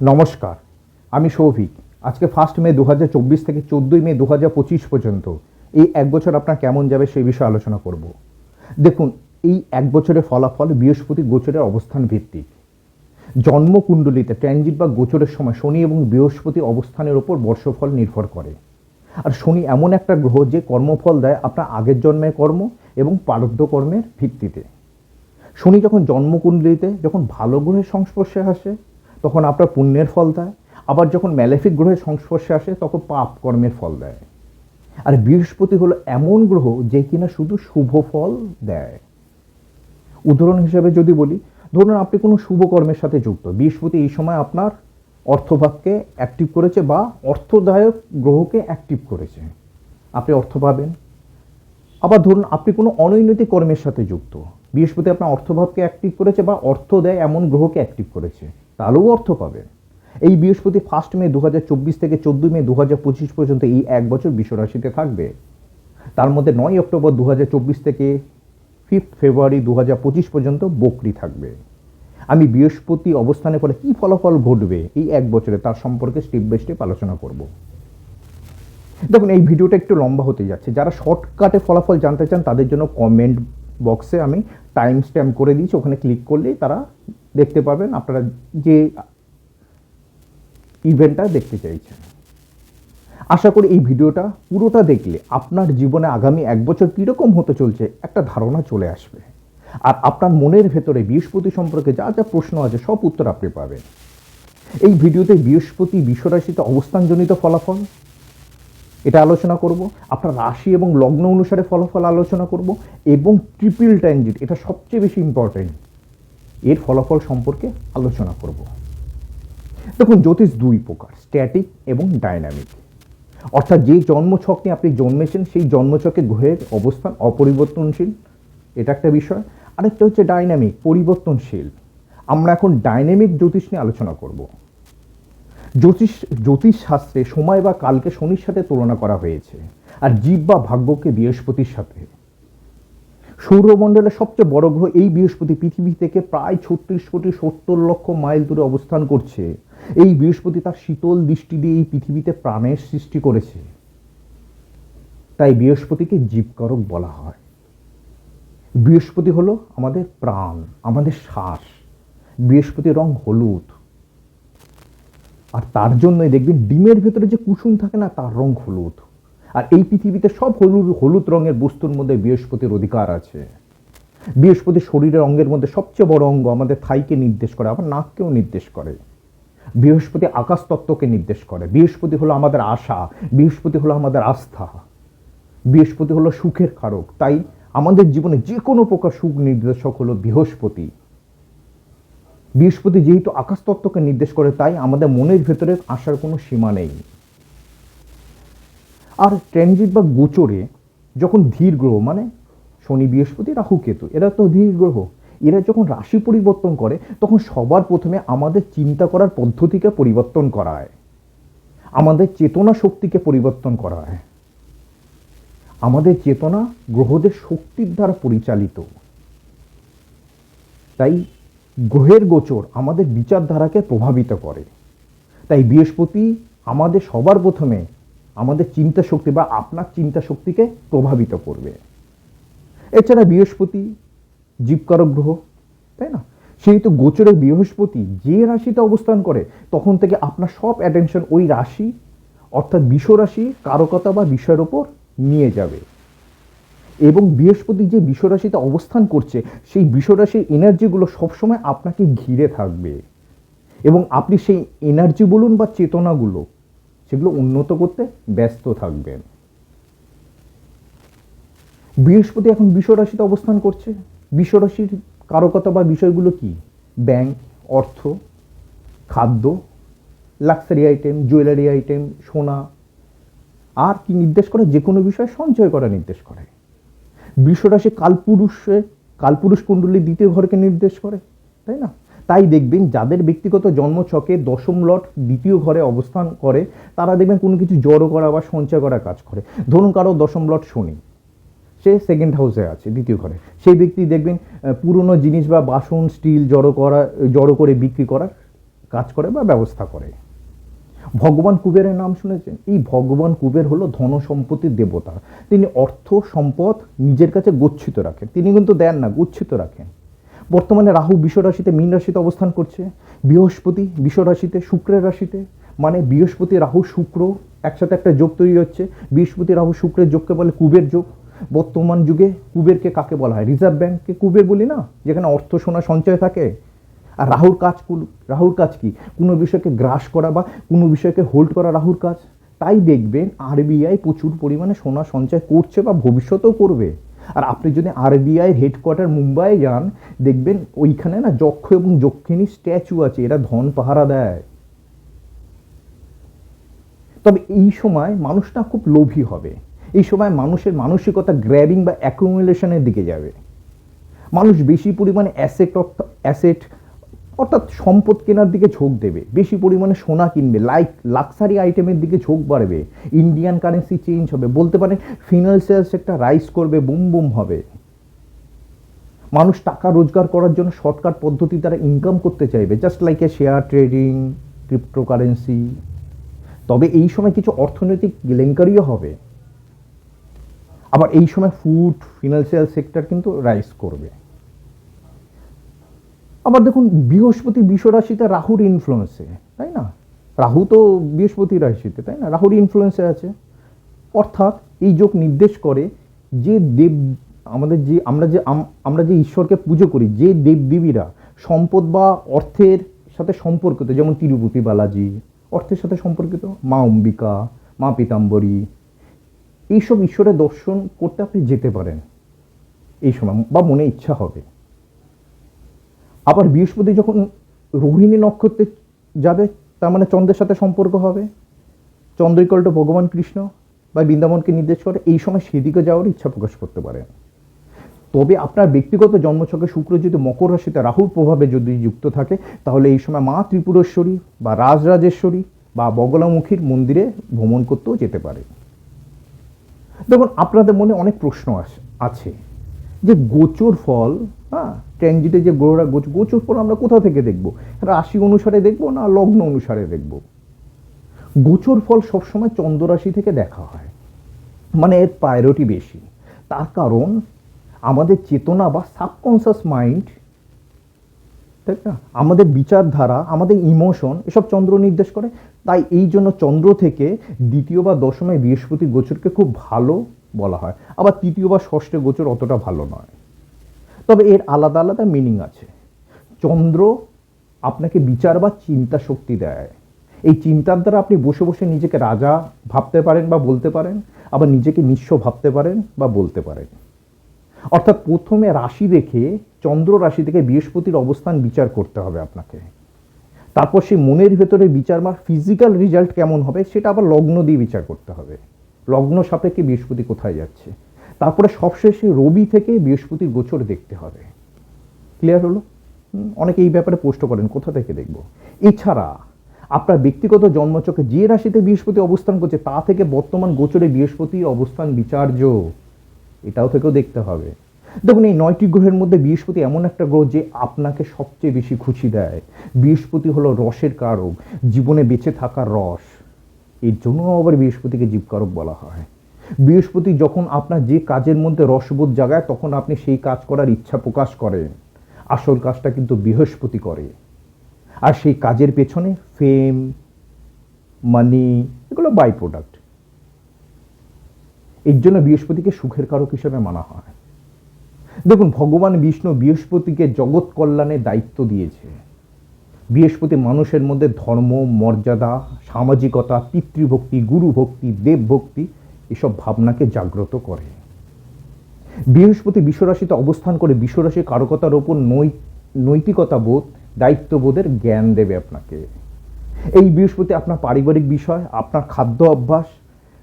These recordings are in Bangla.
নমস্কার, আমি সৌভিক। আজকে 1 মে 2024 থেকে 14 মে 2025 পর্যন্ত এই এক বছর আপনার কেমন যাবে সেই বিষয়ে আলোচনা করব। দেখুন, এই এক বছরের ফলাফল বৃহস্পতি গোচরের অবস্থান ভিত্তিক। জন্মকুণ্ডলিতে ট্রানজিট বা গোচরের সময় শনি এবং বৃহস্পতি অবস্থানের ওপর বর্ষফল নির্ভর করে। আর শনি এমন একটা গ্রহ যে কর্মফল দেয় আপনার আগের জন্মের কর্ম এবং প্রারব্ধ কর্মের ভিত্তিতে। শনি যখন জন্মকুণ্ডলিতে যখন ভালো গ্রহের সংস্পর্শে আসে তখন আপনার পুণ্যের ফল দেয়, আবার যখন ম্যালেফিক গ্রহের সংস্পর্শে আসে তখন পাপ কর্মের ফল দেয়। আর বৃহস্পতি হলো এমন গ্রহ যে কিনা শুধু শুভ ফল দেয়। উদাহরণ হিসেবে যদি বলি, ধরুন আপনি কোনো শুভ কর্মের সাথে যুক্ত, বৃহস্পতি এই সময় আপনার অর্থভাবকে অ্যাক্টিভ করেছে বা অর্থদায়ক গ্রহকে অ্যাক্টিভ করেছে, আপনি অর্থ পাবেন। আবার ধরুন আপনি কোনো অনৈতিক কর্মের সাথে যুক্ত, বৃহস্পতি আপনার অর্থভাবকে অ্যাক্টিভ করেছে বা অর্থ দেয় এমন গ্রহকে অ্যাক্টিভ করেছে, তাহলেও অর্থ পাবেন। এই বৃহস্পতি 1 মে 2024 থেকে 14 মে 2025 পর্যন্ত এই এক বছর বৃষ রাশিতে থাকবে। তার মধ্যে 9 অক্টোবর 2024 থেকে 5 ফেব্রুয়ারি 2025 পর্যন্ত বকরি থাকবে। আমি বৃহস্পতি অবস্থানের ফলে কী ফলাফল ঘটবে এই এক বছরে তার সম্পর্কে স্টেপ বাই স্টেপ আলোচনা করব। দেখুন, এই ভিডিওটা একটু লম্বা হতে যাচ্ছে। যারা শর্টকাটে ফলাফল জানতে চান তাদের জন্য কমেন্ট বক্সে আমি টাইম স্ট্যাম্প করে দিয়েছি, ওখানে ক্লিক করলেই তারা দেখতে পাবেন আপনারা যে ইভেন্টটা দেখতে চাইছেন। আশা করি এই ভিডিওটা পুরোটা দেখলে আপনার জীবনে আগামী এক বছর কীরকম হতে চলছে একটা ধারণা চলে আসবে। আর আপনার মনের ভেতরে বৃহস্পতি সম্পর্কে যা যা প্রশ্ন আছে সব উত্তর আপনি পাবেন। এই ভিডিওতে বৃহস্পতি বিশ্বরাশিতে অবস্থানজনিত ফলাফল এটা আলোচনা করব, আপনার রাশি এবং লগ্ন অনুসারে ফলাফল আলোচনা করব, এবং ট্রিপল ট্রানজিট এটা সবচেয়ে বেশি ইম্পর্টেন্ট, এর ফলাফল সম্পর্কে আলোচনা করব। দেখুন, জ্যোতিষ দুই প্রকার, স্ট্যাটিক এবং ডাইনামিক। অর্থাৎ যে জন্মছক নিয়ে আপনি জন্মেছেন সেই জন্মছকে গ্রহের অবস্থান অপরিবর্তনশীল, এটা একটা বিষয়। আরেকটা হচ্ছে ডাইনামিক, পরিবর্তনশীল। আমরা এখন ডাইনামিক জ্যোতিষ নিয়ে আলোচনা করব। জ্যোতিষ শাস্ত্রে সময় বা কালকে শনির সাথে তুলনা করা হয়েছে, আর জীব বা ভাগ্যকে বৃহস্পতির সাথে। সৌরমণ্ডলের সবচেয়ে বড় গ্রহ এই বৃহস্পতি পৃথিবী থেকে প্রায় 36,70,00,000 মাইল দূরে অবস্থান করছে। এই বৃহস্পতি তার শীতল দৃষ্টি দিয়ে এই পৃথিবীতে প্রাণের সৃষ্টি করেছে, তাই বৃহস্পতিকে জীবকারক বলা হয়। বৃহস্পতি হলো আমাদের প্রাণ, আমাদের শ্বাস। বৃহস্পতির রং হলুদ, আর তার জন্যই দেখবেন ডিমের ভেতরে যে কুসুম থাকে না, তার রং হলুদ। আর এই পৃথিবীতে সব হলুদ রঙের বস্তুর মধ্যে বৃহস্পতির অধিকার আছে। বৃহস্পতি শরীরের অঙ্গের মধ্যে সবচেয়ে বড় অঙ্গ, আমাদের থাইকে নির্দেশ করে, আবার নাককেও নির্দেশ করে। বৃহস্পতি আকাশ তত্ত্বকে নির্দেশ করে। বৃহস্পতি হলো আমাদের আশা, বৃহস্পতি হলো আমাদের আস্থা, বৃহস্পতি হলো সুখের কারক। তাই আমাদের জীবনে যে কোনো প্রকার সুখ নির্দেশক হলো বৃহস্পতি। বৃহস্পতি যেহেতু আকাশ তত্ত্বকে নির্দেশ করে, তাই আমাদের মনের ভেতরে আসার কোনো সীমা নেই। আর ট্রানজিট বা গোচরে যখন ধীর গ্রহ, মানে শনি বৃহস্পতি রাহু কেতু, এরা তো ধীর গ্রহ, এরা যখন রাশি পরিবর্তন করে তখন সবার প্রথমে আমাদের চিন্তা করার পদ্ধতিকে পরিবর্তন করায়, আমাদের চেতনা শক্তিকে পরিবর্তন করায়। আমাদের চেতনা গ্রহদের শক্তির দ্বারা পরিচালিত, তাই গ্রহের গোচর আমাদের বিচারধারাকে প্রভাবিত করে। তাই বৃহস্পতি আমাদের সবার প্রথমে আমাদের চিন্তা শক্তি বা আপনার চিন্তা শক্তিকে প্রভাবিত করবে। এছাড়া বৃহস্পতি জীবকারক গ্রহ, তাই না? সেহেতু গোচরে বৃহস্পতি যে রাশিতে অবস্থান করে তখন থেকে আপনার সব অ্যাটেনশন ওই রাশি অর্থাৎ বৃষ রাশি কারকতা বা বিষয়ের ওপর নিয়ে যাবে। এবং বৃহস্পতি যে বৃষ রাশিতে অবস্থান করছে সেই বৃষ রাশির এনার্জিগুলো সবসময় আপনাকে ঘিরে থাকবে, এবং আপনি সেই এনার্জি বলুন বা চেতনাগুলো সেগুলো উন্নত করতে ব্যস্ত থাকবেন। বৃহস্পতি এখন বৃষ রাশিতে অবস্থান করছে। বৃষ রাশির কারকতা বা বিষয়গুলো কি? ব্যাংক, অর্থ, খাদ্য, লাক্সারি আইটেম, জুয়েলারি আইটেম, সোনা। আর কি নির্দেশ করে? যে কোনো বিষয় সঞ্চয় করা নির্দেশ করে। বৃষ রাশি কালপুরুষ কুণ্ডলী দ্বিতীয় ঘরকে নির্দেশ করে, তাই না? তাই দেখবেন যাদের ব্যক্তিগত জন্মছকে দশম লট দ্বিতীয় ঘরে অবস্থান করে তারা দেখবেন কোনো কিছু জড়ো করা বা সঞ্চয় করার কাজ করে। ধরুন কারো দশম লট শনি, সে সেকেন্ড হাউসে আছে, দ্বিতীয় ঘরে, সেই ব্যক্তি দেখবেন পুরনো জিনিস বা বাসন স্টিল জড়ো করে বিক্রি করার কাজ করে বা ব্যবস্থা করে। ভগবান কুবেরের নাম শুনেছেন? এই ভগবান কুবের হলো ধন সম্পত্তির দেবতা। তিনি অর্থ সম্পদ নিজের কাছে গচ্ছিত রাখেন, তিনি কিন্তু দেন না, গচ্ছিত রাখেন। বর্তমানে রাহু বৃষ রাশিতে, মীন রাশিতে অবস্থান করছে, বৃহস্পতি বৃষ রাশিতে, শুক্রের রাশিতে, মানে বৃহস্পতি রাহু শুক্র একসাথে একটা যোগ তৈরি হচ্ছে। বৃহস্পতি রাহু শুক্রের যোগকে বলে কুবের যোগ। বর্তমান যুগে কুবেরকে কাকে বলা হয়? রিজার্ভ ব্যাংককে কুবের বলি না, যেখানে অর্থ সোনা সঞ্চয় থাকে। আর রাহুর কাজ কি? কোনো বিষয়কে গ্রাস করা বা কোনো বিষয়কে হোল্ড করা রাহুর কাজ। তাই দেখবেন আরবিআই প্রচুর পরিমাণে সোনা সঞ্চয় করছে বা ভবিষ্যতেও করবে। আর আপনি যদি আরবিআইয়ের হেডকোয়ার্টার মুম্বাই যান, দেখবেন ওইখানে না যক্ষ এবং যক্ষিণী স্ট্যাচু আছে, এরা ধন পাহারা দেয়। তবে এই সময় মানুষটা খুব লোভী হবে। এই সময় মানুষের মানসিকতা গ্র্যাবিং বা অ্যাকুমুলেশনের দিকে যাবে। মানুষ বেশি পরিমাণে অ্যাসেট অর্থাৎ সম্পদ কেনার দিকে ঝোঁক দেবে, বেশি পরিমাণে সোনা কিনবে, লাক্সারি আইটেমের দিকে ঝোঁক বাড়বে, ইন্ডিয়ান কারেন্সি চেঞ্জ হবে, বলতে পারেন ফিনান্সিয়াল সেক্টর রাইজ করবে, বুম বুম হবে। মানুষ টাকা রোজগার করার জন্য শর্টকাট পদ্ধতি দ্বারা ইনকাম করতে চাইবে, just like a share trading, cryptocurrency. তবে এই সময় কিছু অর্থনৈতিক কেলেঙ্কারিও হবে। আবার এই সময় ফুড, ফিনান্সিয়াল সেক্টর কিন্তু রাইজ করবে। আবার দেখুন বৃহস্পতি বৃষ রাশিতে রাহুর ইনফ্লুয়েন্সে, তাই না? রাহু তো বৃহস্পতি রাশিতে, তাই না? রাহুর ইনফ্লুয়েন্সে আছে। অর্থাৎ এই যোগ নির্দেশ করে যে দেব আমাদের যে আমরা যে ঈশ্বরকে পুজো করি, যে দেবদেবীরা সম্পদ বা অর্থের সাথে সম্পর্কিত, যেমন তিরুপতি বালাজি অর্থের সাথে সম্পর্কিত, মা অম্বিকা, মা পীতাম্বরী, এইসব ঈশ্বরের দর্শন করতে আপনি যেতে পারেন এই সময়, বা মনে ইচ্ছা হবে। আবার বৃহস্পতি যখন রোহিণী নক্ষত্রে যাবে, তার মানে চন্দ্রের সাথে সম্পর্ক হবে। চন্দ্র ইকুয়াল টু ভগবান কৃষ্ণ বা বৃন্দাবনকে নির্দেশ করে। এই সময় সেদিকে যাওয়ার ইচ্ছা প্রকাশ করতে পারেন। তবে আপনার ব্যক্তিগত জন্মছকে শুক্র যদি মকর রাশিতে রাহুর প্রভাবে যদি যুক্ত থাকে, তাহলে এই সময় মা ত্রিপুরেশ্বরী বা রাজরাজেশ্বরী বা বগলামুখীর মন্দিরে ভ্রমণ করতেও যেতে পারে। দেখুন আপনাদের মনে অনেক প্রশ্ন আছে যে গোচর ফল, হ্যাঁ, ট্রানজিটে যে গ্রহরা গোচর ফল আমরা কোথা থেকে দেখব? রাশি অনুসারে দেখব না লগ্ন অনুসারে দেখব? গোচর ফল সবসময় চন্দ্র রাশি থেকে দেখা হয়, মানে এর প্রায়োরিটি বেশি। তার কারণ আমাদের চেতনা বা সাবকনসিয়াস মাইন্ড, তাই না, আমাদের বিচারধারা, আমাদের ইমোশন, এসব চন্দ্র নির্দেশ করে। তাই এই জন্য চন্দ্র থেকে দ্বিতীয় বা দশমে বৃহস্পতি গোচরকে খুব ভালো বলা হয়। আবার তৃতীয় বা ষষ্ঠে গোচর অতটা ভালো নয়। তবে এর আলাদা আলাদা মিনিং আছে। চন্দ্র আপনাকে বিচার বা চিন্তা শক্তি দেয়। এই চিন্তার দ্বারা আপনি বসে বসে নিজেকে রাজা ভাবতে পারেন বা বলতে পারেন, আবার নিজেকে নিঃস্ব ভাবতে পারেন বা বলতে পারেন। অর্থাৎ প্রথমে রাশি দেখে, চন্দ্র রাশি থেকে বৃহস্পতির অবস্থান বিচার করতে হবে আপনাকে। তারপর সেই মনের ভেতরে বিচার বা ফিজিক্যাল রেজাল্ট কেমন হবে সেটা আবার লগ্ন দিয়ে বিচার করতে হবে, লগ্ন সাপেক্ষে বৃহস্পতি কোথায় যাচ্ছে। তারপরে সবশেষে রবি থেকে বৃহস্পতির গোচর দেখতে হবে। ক্লিয়ার হলো? অনেকে এই ব্যাপারে প্রশ্ন করেন কোথা থেকে দেখব। এছাড়া আপনার ব্যক্তিগত জন্মচক্রে যে রাশিতে বৃহস্পতি অবস্থান করছে তা থেকে বর্তমান গোচরে বৃহস্পতির অবস্থান বিচার্য, এটাও থেকেও দেখতে হবে। দেখুন এই 9টি গ্রহের মধ্যে বৃহস্পতি এমন একটা গ্রহ যে আপনাকে সবচেয়ে বেশি খুশি দেয়। বৃহস্পতি হলো রসের কারক, জীবনে বেঁচে থাকার রস। এর জন্য আবার বৃহস্পতিকে জীবকারক বলা হয়। বৃহস্পতি যখন আপনার যে কাজের মধ্যে রসবোধ জাগায়, তখন আপনি সেই কাজ করার ইচ্ছা প্রকাশ করেন। আসল কাজটা কিন্তু বৃহস্পতি করে। আর সেই কাজের পেছনে ফেম, মানি, এগুলো বাই প্রোডাক্ট। এর জন্য বৃহস্পতিকে সুখের কারক হিসেবে মানা হয়। দেখুন ভগবান বিষ্ণু বৃহস্পতিকে জগৎ কল্যাণের দায়িত্ব দিয়েছে। বৃহস্পতি মানুষের মধ্যে ধর্ম, মর্যাদা, সামাজিকতা, পিতৃভক্তি, গুরুভক্তি, দেবভক্তি এসব ভাবনাকে জাগ্রত করে। বৃহস্পতি বিশ্বরাশিতে অবস্থান করে বিশ্বরাশির কারকতার ওপর নৈতিকতা বোধ, দায়িত্ববোধের জ্ঞান দেবে আপনাকে। এই বৃহস্পতি আপনার পারিবারিক বিষয়, আপনার খাদ্য অভ্যাস,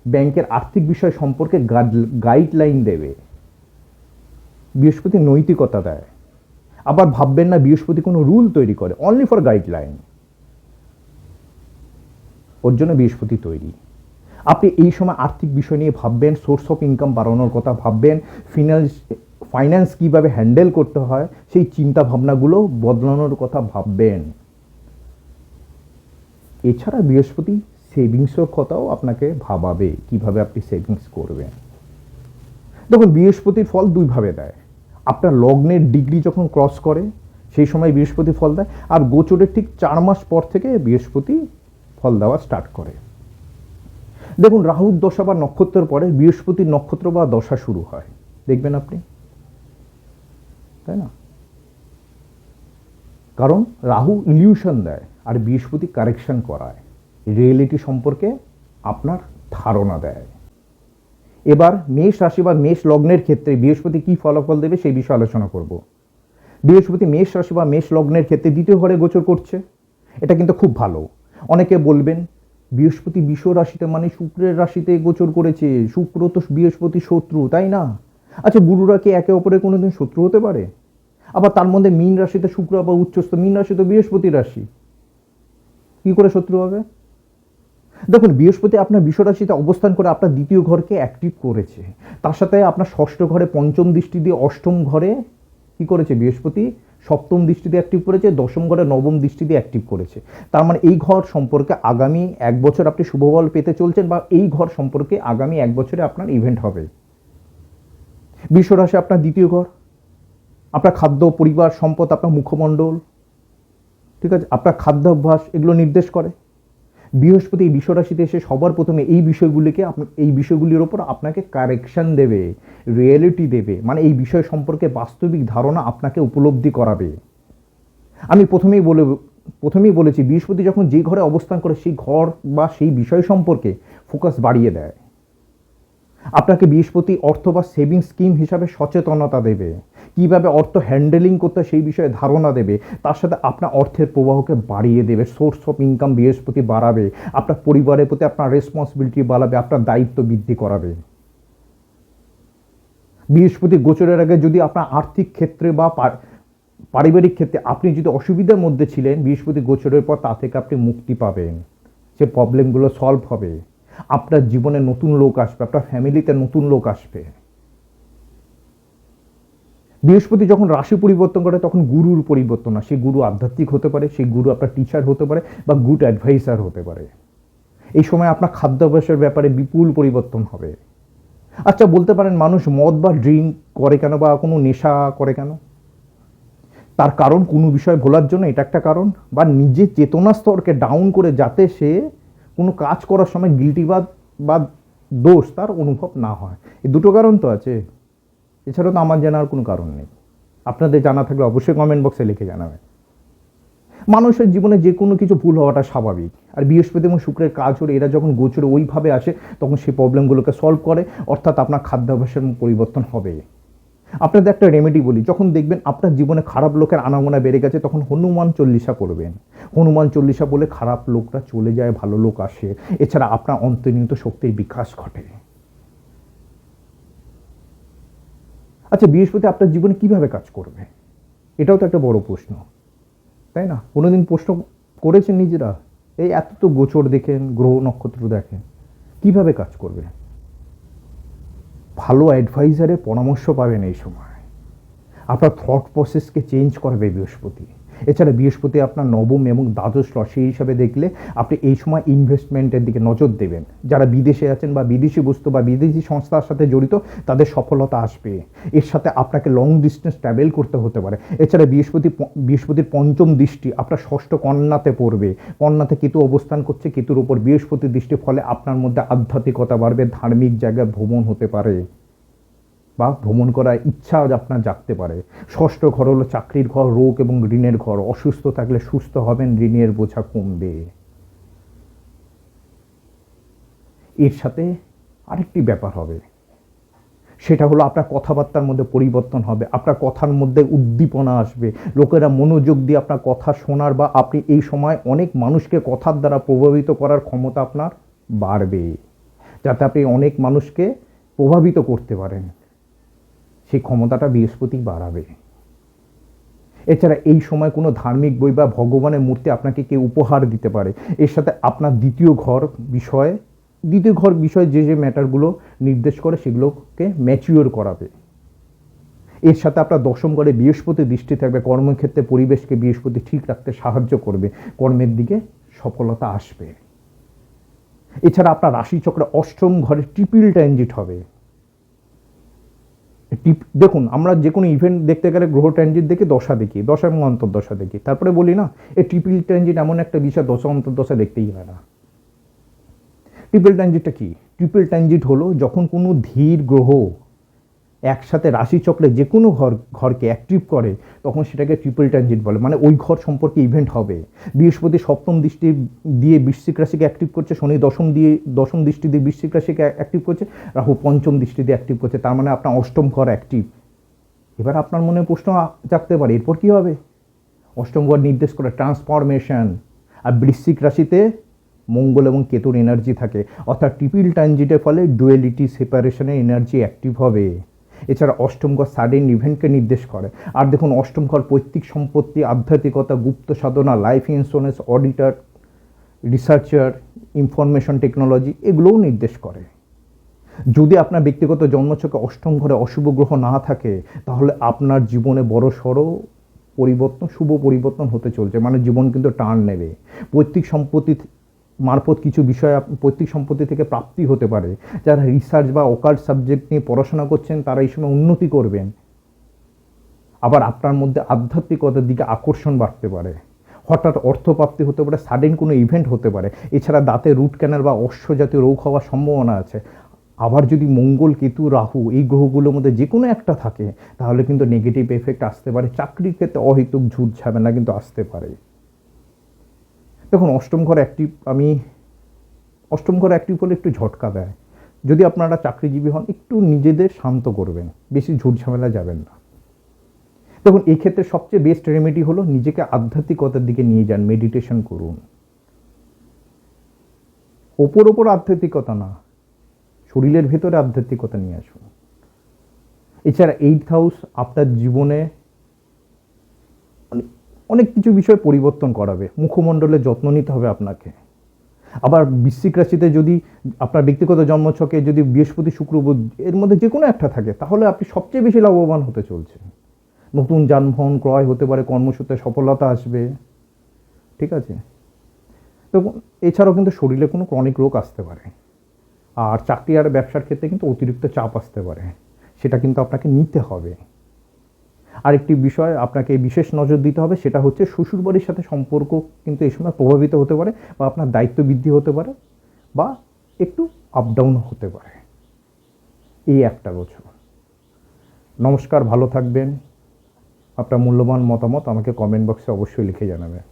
ব্যাংকের আর্থিক বিষয় সম্পর্কে গাইডলাইন দেবে। বৃহস্পতি নৈতিকতা দেয়। আবার ভাববেন না বৃহস্পতি কোনো রুল তৈরি করে, অনলি ফর গাইডলাইন। ওর জন্য বৃহস্পতি তৈরি। আপনি এই সময় আর্থিক বিষয় নিয়ে ভাববেন, সোর্স অফ ইনকাম বাড়ানোর কথা ভাববেন, ফাইন্যান্স কীভাবে হ্যান্ডেল করতে হয় সেই চিন্তা ভাবনাগুলো বদলানোর কথা ভাববেন। এছাড়া বৃহস্পতি সেভিংসের কথাও আপনাকে ভাবাবে কিভাবে আপনি সেভিংস করবেন। দেখুন, বৃহস্পতির ফল দুইভাবে দেয়। আপনার লগ্নের ডিগ্রি যখন ক্রস করে সেই সময় বৃহস্পতি ফল দেয়, আর গোচরের ঠিক 4 মাস পর থেকে বৃহস্পতি ফল দেওয়া স্টার্ট করে। দেখুন, রাহুর দশা বা নক্ষত্রের পরে বৃহস্পতির নক্ষত্র বা দশা শুরু হয়, দেখবেন আপনি, তাই না? কারণ রাহু ইলিউশন দেয় আর বৃহস্পতি কারেকশন করায়, রিয়েলিটি সম্পর্কে আপনার ধারণা দেয়। এবার মেষ রাশি বা মেষ লগ্নের ক্ষেত্রে বৃহস্পতি কি ফলাফল দেবে সেই বিষয়ে আলোচনা করব। বৃহস্পতি মেষ রাশি বা মেষ লগ্নের ক্ষেত্রে দ্বিতীয় ঘরে গোচর করছে, এটা কিন্তু খুব ভালো। অনেকে বলবেন বৃহস্পতি বিষ রাশিতে মানে শুক্রের রাশিতে গোচর করেছে, শুক্র তো বৃহস্পতি শত্রু, তাই না? আচ্ছা, গুরুরা কি একে অপরের কোনোদিন শত্রু হতে পারে? আবার তার মধ্যে মীন রাশিতে শুক্র আবার উচ্চস্থ, মীন রাশি তো বৃহস্পতি রাশি, কি করে শত্রু হবে? দেখুন, বৃহস্পতি আপনার বিষ রাশিতে অবস্থান করে আপনার দ্বিতীয় ঘরকে অ্যাক্টিভ করেছে, তার সাথে আপনার ষষ্ঠ ঘরে পঞ্চম দৃষ্টি দিয়ে অষ্টম ঘরে কি করেছে বৃহস্পতি, সপ্তম দৃষ্টি দিয়ে অ্যাক্টিভ করেছে, দশম ঘরে নবম দৃষ্টি দিয়ে অ্যাক্টিভ করেছে। তার মানে এই ঘর সম্পর্কে আগামী 1 বছর আপনি শুভফল পেতে চলছেন, বা এই ঘর সম্পর্কে আগামী 1 বছরে আপনার ইভেন্ট হবে। বৃষ রাশি আপনার দ্বিতীয় ঘর, আপনার খাদ্য, পরিবার, সম্পদ, আপনার মুখমণ্ডল, ঠিক আছে, আপনার খাদ্যাভ্যাস, এগুলো নির্দেশ করে। বৃহস্পতি এই বিশ্বরাশিতে এসে সবার প্রথমে এই বিষয়গুলির ওপর আপনাকে কারেকশন দেবে, রিয়েলিটি দেবে, মানে এই বিষয় সম্পর্কে বাস্তবিক ধারণা আপনাকে উপলব্ধি করাবে। আমি প্রথমেই বলেছি, বৃহস্পতি যখন যে ঘরে অবস্থান করে সেই ঘর বা সেই বিষয় সম্পর্কে ফোকাস বাড়িয়ে দেয়। আপনাকে বৃহস্পতি অর্থ বা সেভিং স্কিম হিসাবে সচেতনতা দেবে, কিভাবে অর্থ হ্যান্ডেলিং করতে সেই বিষয়ে ধারণা দেবে, তার সাথে আপনার অর্থের প্রবাহকে বাড়িয়ে দেবে, সোর্স অফ ইনকাম বৃহস্পতি বাড়াবে, আপনার পরিবারের প্রতি আপনার রেসপন্সিবিলিটি বাড়াবে, আপনার দায়িত্ব বৃদ্ধি করাবে। বৃহস্পতি গোচরের আগে যদি আপনার আর্থিক ক্ষেত্রে বা পারিবারিক ক্ষেত্রে আপনি যদি অসুবিধার মধ্যে ছিলেন, বৃহস্পতি গোচরের পর তা থেকে আপনি মুক্তি পাবেন, যে প্রবলেমগুলো সলভ হবে, আপনার জীবনে নতুন লোক আসবে, আপনার ফ্যামিলিতে নতুন লোক আসবে। বৃহস্পতি যখন রাশি পরিবর্তন করে তখন গুরুর পরিবর্তন না, সেই গুরু আধ্যাত্মিক হতে পারে, সেই গুরু আপনার টিচার হতে পারে বা গুড অ্যাডভাইসার হতে পারে। এই সময় আপনার খাদ্যাভ্যাসের ব্যাপারে বিপুল পরিবর্তন হবে। আচ্ছা, বলতে পারেন মানুষ মদ বা ড্রিঙ্ক করে কেন, বা কোনো নেশা করে কেন? তার কারণ কোনো বিষয় ভোলার জন্য, এটা একটা কারণ, বা নিজের চেতনা স্তরকে ডাউন করে যাতে সে কোনো কাজ করার সময় গিল্টি বা দোষ তার অনুভব না হয়। এই দুটো কারণ তো আছে, এছাড়া তো আমার জানার কোনো কারণ নেই। আপনাদের জানা থাকলে অবশ্যই কমেন্ট বক্সে লিখে জানাবেন। মানুষের জীবনে যে কোনো কিছু ভুল হওয়াটা স্বাভাবিক, আর বৃহস্পতি এবং শুক্রের কাজ হলে এরা যখন গোচরে ওইভাবে আসে তখন সেই প্রবলেমগুলোকে সলভ করে, অর্থাৎ আপনার খাদ্যাভ্যাসের পরিবর্তন হবে। আপনাদের একটা রেমেডি বলি, যখন দেখবেন আপনার জীবনে খারাপ লোকের আনাগোনা বেড়ে গেছে তখন হনুমান চল্লিশা পড়বেন। হনুমান চল্লিশা বলে খারাপ লোকরা চলে যায়, ভালো লোক আসে, এছাড়া আপনার অন্তর্নিহিত শক্তির বিকাশ ঘটে। আচ্ছা, বৃহস্পতি আপনার জীবনে কিভাবে কাজ করবে, এটাও তো একটা বড় প্রশ্ন, তাই না? কোনোদিন প্রশ্ন করেছেন নিজেরা? এই এত তো গোচর দেখেন, গ্রহ নক্ষত্র দেখেন, কিভাবে কাজ করবে? ভালো অ্যাডভাইজারের পরামর্শ পাবেন এই সময়, আপনার থট প্রসেসকে চেঞ্জ করবে বৃহস্পতি। এছাড়া বৃহস্পতি আপনার নবম এবং দ্বাদশ রাশি হিসাবে দেখলে আপনি এই সময় ইনভেস্টমেন্টের দিকে নজর দেবেন। যারা বিদেশে আছেন বা বিদেশি বস্তু বা বিদেশি সংস্থার সাথে জড়িত, তাদের সফলতা আসবে। এর সাথে আপনাকে লং ডিস্টেন্স ট্রাভেল করতে হতে পারে। এছাড়া বৃহস্পতির পঞ্চম দৃষ্টি আপনার ষষ্ঠ কন্যাতে পড়বে, কন্যাতে কেতু অবস্থান করছে, কেতুর উপর বৃহস্পতির দৃষ্টির ফলে আপনার মধ্যে আধ্যাত্মিকতা বাড়বে, ধার্মিক জায়গায় ভ্রমণ হতে পারে বা ভ্রমণ করার ইচ্ছা আপনার জাগতে পারে। ষষ্ঠ ঘর হলো চাকরির ঘর, রোগ এবং ঋণের ঘর, অসুস্থ থাকলে সুস্থ হবেন, ঋণের বোঝা কমবে। এর সাথে আরেকটি ব্যাপার হবে, সেটা হলো আপনার কথাবার্তার মধ্যে পরিবর্তন হবে, আপনার কথার মধ্যে উদ্দীপনা আসবে, লোকেরা মনোযোগ দিয়ে আপনার কথা শোনার, বা আপনি এই সময় অনেক মানুষকে কথার দ্বারা প্রভাবিত করার ক্ষমতা আপনার বাড়বে, যাতে আপনি অনেক মানুষকে প্রভাবিত করতে পারেন, সেই ক্ষমতাটা বৃহস্পতি বাড়াবে। এছাড়া এই সময় কোনো ধার্মিক বই বা ভগবানের মূর্তি আপনাকে কেউ উপহার দিতে পারে। এর সাথে আপনার দ্বিতীয় ঘর বিষয়ে যে যে ম্যাটারগুলো নির্দেশ করে সেগুলোকে ম্যাচিওর করাবে। এর সাথে আপনার দশম ঘরে বৃহস্পতি দৃষ্টি থাকবে, কর্মক্ষেত্রে পরিবেশকে বৃহস্পতি ঠিক রাখতে সাহায্য করবে, কর্মের দিকে সফলতা আসবে। এছাড়া আপনার রাশিচক্রে অষ্টম ঘরে ট্রিপল ট্রানজিট হবে। দেখুন, আমরা যে কোনো ইভেন্ট দেখতে গেলে গ্রহ ট্রানজিট দেখি, দশা দেখি, দশা এবং অন্তর্দশা দেখি, তারপরে বলি না এই ট্রিপল ট্রানজিট এমন একটা বিষয়, দশা অন্তর্দশা দেখতেই হয় না। ট্রিপল ট্রানজিটটা কি? ট্রিপল ট্রানজিট হলো যখন কোনো ধীর গ্রহ একসাথে রাশিচক্রে যে কোনো ঘরকে অ্যাক্টিভ করে, তখন সেটাকে ট্রিপল ট্রানজিট বলে। মানে ওই ঘর সম্পর্কে ইভেন্ট হবে। বৃহস্পতি সপ্তম দৃষ্টি দিয়ে বৃশ্চিক রাশিকে অ্যাক্টিভ করছে, শনি দশম দৃষ্টি দিয়ে বৃশ্চিক রাশিকে অ্যাক্টিভ করছে, রাহু পঞ্চম দৃষ্টি দিয়ে অ্যাক্টিভ করছে, তার মানে আপনার অষ্টম ঘর অ্যাক্টিভ। এবার আপনার মনে প্রশ্ন জাগতে পারে, এরপর কী হবে? অষ্টম ঘর নির্দেশ করে ট্রান্সফরমেশন। আর বৃশ্চিক রাশিতে মঙ্গল এবং কেতুর এনার্জি থাকে, অর্থাৎ ট্রিপল ট্রানজিটের ফলে ডুয়েলিটি সেপারেশনের এনার্জি অ্যাক্টিভ হবে। এছাড়া অষ্টম ঘর সাডেন ইভেন্টকে নির্দেশ করে। আর দেখুন, অষ্টম ঘর পৈতৃক সম্পত্তি, আধ্যাত্মিকতা, গুপ্ত সাধনা, life insurance, auditor, researcher, information technology, এগুলোও নির্দেশ করে। যদি আপনার ব্যক্তিগত জন্মছকে অষ্টম ঘরে অশুভ গ্রহ না থাকে, তাহলে আপনার জীবনে বড় সড়ো পরিবর্তন, শুভ পরিবর্তন হতে চলছে, মানে জীবন কিন্তু টার্ন নেবে। পৈতৃক সম্পত্তি মারফত কিছু বিষয় পৈতৃক সম্পত্তি থেকে প্রাপ্তি হতে পারে। যারা রিসার্চ বা অকাল্ট সাবজেক্ট নিয়ে পড়াশোনা করছেন, তারা এই সময় উন্নতি করবেন। আবার আপনার মধ্যে আধ্যাত্মিকতার দিকে আকর্ষণ বাড়তে পারে। হঠাৎ অর্থপ্রাপ্তি হতে পারে, সাডেন কোনো ইভেন্ট হতে পারে। এছাড়া দাঁতে রুট ক্যানাল বা অশ্ব জাতীয় রোগ হওয়ার সম্ভাবনা আছে। আবার যদি মঙ্গল, কেতু, রাহু এই গ্রহগুলোর মধ্যে যে কোনো একটা থাকে, তাহলে কিন্তু নেগেটিভ এফেক্ট আসতে পারে। চাকরির ক্ষেত্রে অহেতুক ঝুট ঝামেলা কিন্তু আসতে পারে। দেখুন, অষ্টম ঘর অ্যাক্টিভ হলে একটু ঝটকা দেয়। যদি আপনারা চাকরিজীবী হন, একটু নিজেদের শান্ত করবেন, বেশি ঝুট ঝামেলা যাবেন না। দেখুন, এই ক্ষেত্রে সবচেয়ে বেস্ট রেমেডি হলো নিজেকে আধ্যাত্মিকতার দিকে নিয়ে যান, মেডিটেশন করুন। ওপর আধ্যাত্মিকতা না, শরীরের ভেতরে আধ্যাত্মিকতা নিয়ে আসুন। এছাড়া 8th হাউস আপনার জীবনে অনেক কিছু বিষয় পরিবর্তন করাবে। মুখমণ্ডলের যত্ন নিতে হবে আপনাকে। আবার বৃশ্চিক রাশিতে যদি আপনার ব্যক্তিগত জন্মছকে যদি বৃহস্পতি, শুক্র, বুধ এর মধ্যে যে কোনো একটা থাকে, তাহলে আপনি সবচেয়ে বেশি লাভবান হতে চলছেন। নতুন যানবাহন ক্রয় হতে পারে, কর্মসূত্রে সফলতা আসবে, ঠিক আছে? তো এছাড়াও কিন্তু শরীরে কোনো ক্রনিক রোগ আসতে পারে। আর চাকরি আর ব্যবসার ক্ষেত্রে কিন্তু অতিরিক্ত চাপ আসতে পারে, সেটা কিন্তু আপনাকে নিতে হবে। আরেকটি বিষয় আপনাকে বিশেষ নজর দিতে হবে, সেটা হচ্ছে শ্বশুরবাড়ির সাথে সম্পর্ক কিন্তু এই সময় প্রভাবিত হতে পারে, বা আপনার দায়িত্ব বৃদ্ধি হতে পারে, বা একটু আপ ডাউন হতে পারে এই একটা বছর। নমস্কার, ভালো থাকবেন। আপনার মূল্যবান মতামত আমাকে কমেন্ট বক্সে অবশ্যই লিখে জানাবেন।